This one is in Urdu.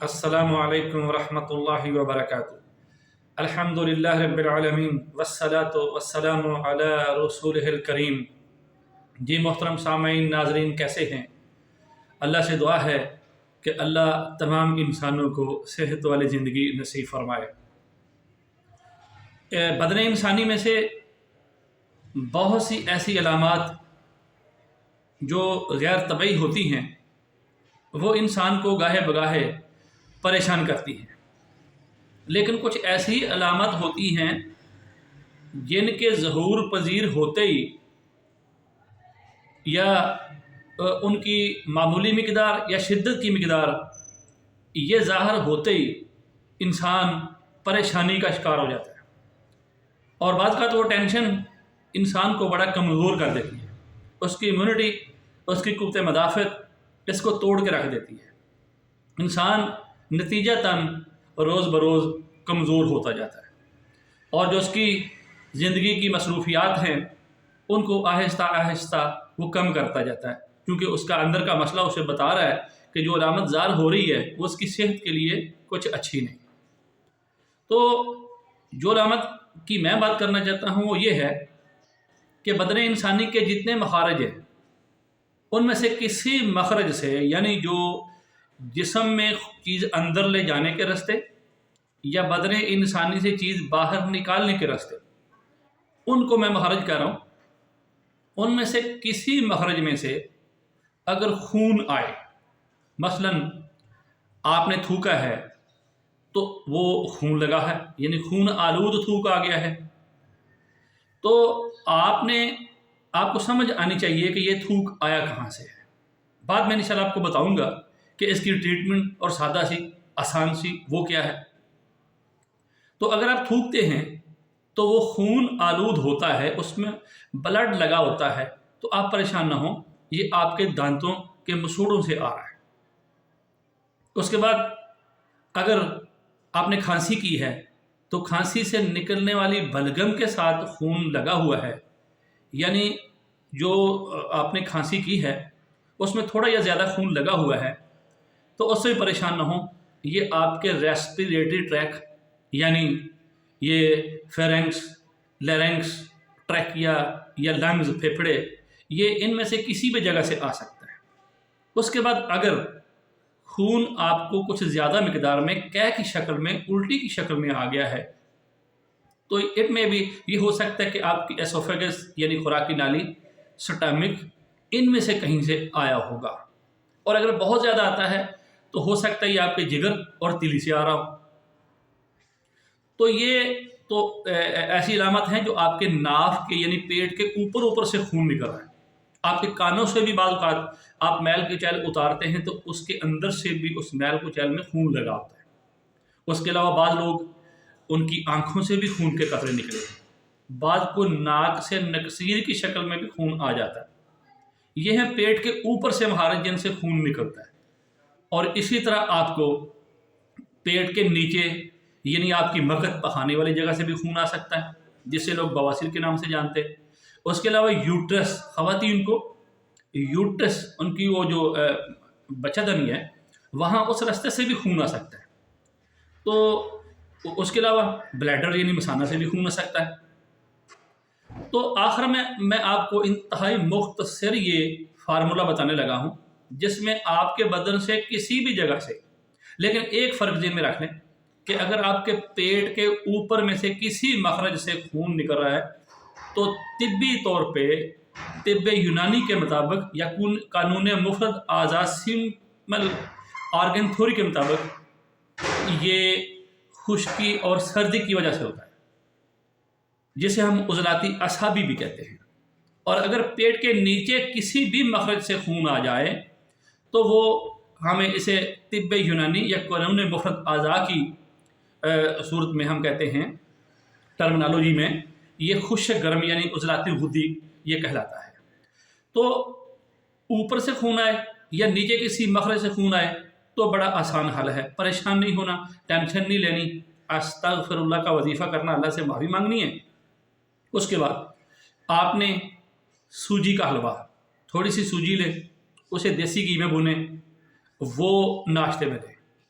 السلام علیکم ورحمۃ اللہ وبرکاتہ۔ الحمدللہ رب العالمین والصلاة والسلام علی رسولہ الکریم۔ جی محترم سامعین، ناظرین، کیسے ہیں؟ اللہ سے دعا ہے کہ اللہ تمام انسانوں کو صحت والی زندگی نصیب فرمائے۔ بدن انسانی میں سے بہت سی ایسی علامات جو غیر طبعی ہوتی ہیں وہ انسان کو گاہے بگاہے پریشان کرتی ہیں، لیکن کچھ ایسی علامات ہوتی ہیں جن کے ظہور پذیر ہوتے ہی یا ان کی معمولی مقدار یا شدت کی مقدار یہ ظاہر ہوتے ہی انسان پریشانی کا شکار ہو جاتا ہے، اور بعض کا تو وہ ٹینشن انسان کو بڑا کمزور کر دیتی ہے، اس کی امیونٹی، اس کی قوت مدافعت اس کو توڑ کے رکھ دیتی ہے۔ انسان نتیجتاً روز بروز کمزور ہوتا جاتا ہے، اور جو اس کی زندگی کی مصروفیات ہیں ان کو آہستہ آہستہ وہ کم کرتا جاتا ہے، کیونکہ اس کا اندر کا مسئلہ اسے بتا رہا ہے کہ جو علامت ظاہر ہو رہی ہے وہ اس کی صحت کے لیے کچھ اچھی نہیں۔ تو جو علامت کی میں بات کرنا چاہتا ہوں وہ یہ ہے کہ بدن انسانی کے جتنے مخارج ہیں ان میں سے کسی مخرج سے، یعنی جو جسم میں چیز اندر لے جانے کے راستے یا بدن انسانی سے چیز باہر نکالنے کے راستے، ان کو میں مخرج کہہ رہا ہوں، ان میں سے کسی مخرج میں سے اگر خون آئے، مثلا آپ نے تھوکا ہے تو وہ خون لگا ہے، یعنی خون آلود تھوک آ گیا ہے، تو آپ کو سمجھ آنی چاہیے کہ یہ تھوک آیا کہاں سے ہے۔ بعد میں انشاءاللہ آپ کو بتاؤں گا کہ اس کی ٹریٹمنٹ اور سادہ سی آسان سی وہ کیا ہے۔ تو اگر آپ تھوکتے ہیں تو وہ خون آلود ہوتا ہے، اس میں بلڈ لگا ہوتا ہے، تو آپ پریشان نہ ہوں، یہ آپ کے دانتوں کے مسوڑوں سے آ رہا ہے۔ اس کے بعد اگر آپ نے کھانسی کی ہے تو کھانسی سے نکلنے والی بلغم کے ساتھ خون لگا ہوا ہے، یعنی جو آپ نے کھانسی کی ہے اس میں تھوڑا یا زیادہ خون لگا ہوا ہے، تو اس سے بھی پریشان نہ ہوں، یہ آپ کے ریسپیریٹری ٹریک، یعنی یہ فیرنکس، لیرنکس، ٹریکیا یا لنگز، پھیپھڑے، یہ ان میں سے کسی بھی جگہ سے آ سکتا ہے۔ اس کے بعد اگر خون آپ کو کچھ زیادہ مقدار میں قے کی شکل میں، الٹی کی شکل میں آ گیا ہے، تو اٹ میں بھی یہ ہو سکتا ہے کہ آپ کی ایسوفیگس یعنی خوراکی نالی، سٹامک، ان میں سے کہیں سے آیا ہوگا، اور اگر بہت زیادہ آتا ہے تو ہو سکتا ہے یہ آپ کے جگر اور تیلی سے آ رہا ہو۔ تو یہ تو ایسی علامت ہیں جو آپ کے ناف کے یعنی پیٹ کے اوپر سے خون نکل رہا ہے۔ آپ کے کانوں سے بھی بعض اوقات آپ میل کی چیل اتارتے ہیں تو اس کے اندر سے بھی اس میل کی چیل میں خون لگا ہوتا ہے۔ اس کے علاوہ بعض لوگ ان کی آنکھوں سے بھی خون کے قطرے نکلے ہیں، بعض کو ناک سے نکسیر کی شکل میں بھی خون آ جاتا ہے۔ یہ ہے پیٹ کے اوپر سے مخارج جن سے خون نکلتا ہے، اور اسی طرح آپ کو پیٹ کے نیچے یعنی آپ کی مگت پخانے والی جگہ سے بھی خون آ سکتا ہے، جسے لوگ بواسیر کے نام سے جانتے ہیں۔ اس کے علاوہ یوٹرس، خواتین کو یوٹرس، ان کی وہ جو بچہ دنی ہے، وہاں اس راستے سے بھی خون آ سکتا ہے۔ تو اس کے علاوہ بلیڈر یعنی مثانہ سے بھی خون آ سکتا ہے۔ تو آخر میں آپ کو انتہائی مختصر یہ فارمولہ بتانے لگا ہوں جس میں آپ کے بدن سے کسی بھی جگہ سے، لیکن ایک فرق ذہن میں رکھ لیں کہ اگر آپ کے پیٹ کے اوپر میں سے کسی مخرج سے خون نکل رہا ہے تو طبی طور پہ طب یونانی کے مطابق یا قانون مفرد اعضاء سمپل آرگن تھیوری کے مطابق یہ خشکی اور سردی کی وجہ سے ہوتا ہے، جسے ہم عضلاتی اعصابی بھی کہتے ہیں۔ اور اگر پیٹ کے نیچے کسی بھی مخرج سے خون آ جائے تو وہ ہمیں اسے طب یونانی یا قانون مفرد اعضاء کی صورت میں ہم کہتے ہیں، ٹرمنالوجی میں یہ خشک گرم یعنی عضلاتی غدی یہ کہلاتا ہے۔ تو اوپر سے خون آئے یا نیچے کسی مخرج سے خون آئے تو بڑا آسان حل ہے، پریشان نہیں ہونا، ٹینشن نہیں لینی، استغفر اللہ کا وظیفہ کرنا، اللہ سے معافی مانگنی ہے۔ اس کے بعد آپ نے سوجی کا حلوہ، تھوڑی سی سوجی لیں، اسے دیسی گھی میں بھونیں، وہ ناشتے میں دیں۔